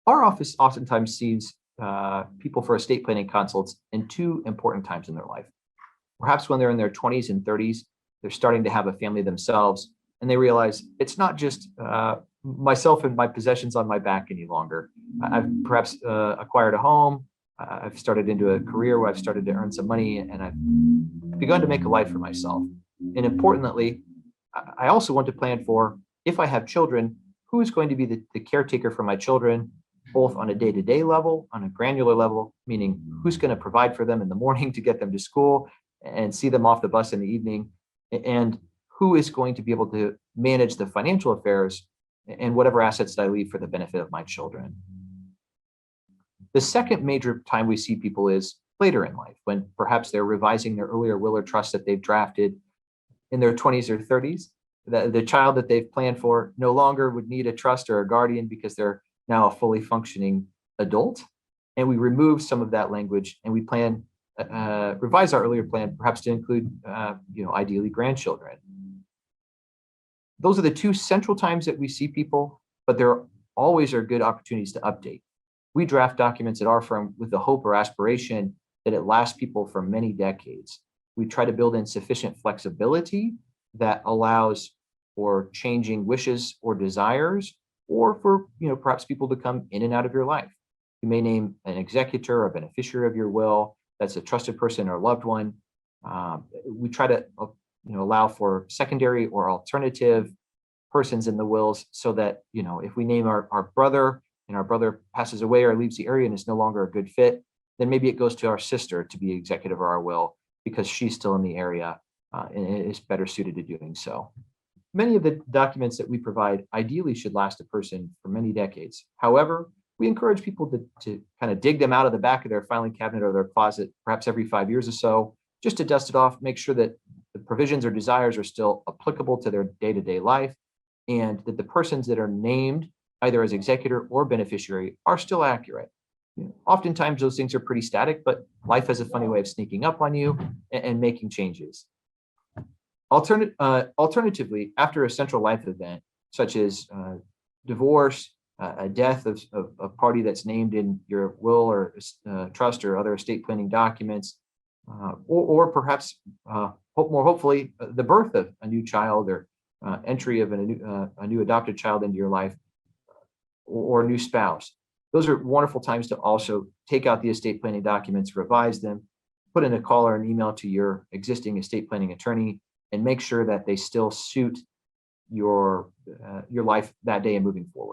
Our office oftentimes sees people for estate planning consults in two important times in their life. Perhaps when they're in their 20s and 30s, they're starting to have a family themselves, and they realize it's not just myself and my possessions on my back any longer. I've perhaps acquired a home. I've started into a career where I've started to earn some money, and I've begun to make a life for myself. And importantly, I also want to plan for, if I have children, who is going to be the caretaker for my children, both on a day-to-day level, on a granular level, meaning who's going to provide for them in the morning to get them to school and see them off the bus in the evening, and who is going to be able to manage the financial affairs and whatever assets that I leave for the benefit of my children. The second major time we see people is later in life, when perhaps they're revising their earlier will or trust that they've drafted in their 20s or 30s. The child that they've planned for no longer would need a trust or a guardian because they're now a fully functioning adult. And we remove some of that language, and we plan, revise our earlier plan, perhaps to include, ideally grandchildren. Those are the two central times that we see people, but there always are good opportunities to update. We draft documents at our firm with the hope or aspiration that it lasts people for many decades. We try to build in sufficient flexibility that allows for changing wishes or desires, or for perhaps people to come in and out of your life. You may name an executor or beneficiary of your will that's a trusted person or loved one. We try to allow for secondary or alternative persons in the wills, so that if we name our brother and our brother passes away or leaves the area and is no longer a good fit, then maybe it goes to our sister to be executive of our will because she's still in the area and is better suited to doing so. Many of the documents that we provide ideally should last a person for many decades. However, we encourage people to kind of dig them out of the back of their filing cabinet or their closet, perhaps every 5 years or so, just to dust it off, make sure that the provisions or desires are still applicable to their day-to-day life, and that the persons that are named either as executor or beneficiary are still accurate. Oftentimes those things are pretty static, but life has a funny way of sneaking up on you and making changes. Alternatively, after a central life event, such as divorce, a death of a party that's named in your will or trust or other estate planning documents, or perhaps more hopefully the birth of a new child or entry of a new adopted child into your life, or a new spouse. Those are wonderful times to also take out the estate planning documents, revise them, put in a call or an email to your existing estate planning attorney, and make sure that they still suit your life that day and moving forward.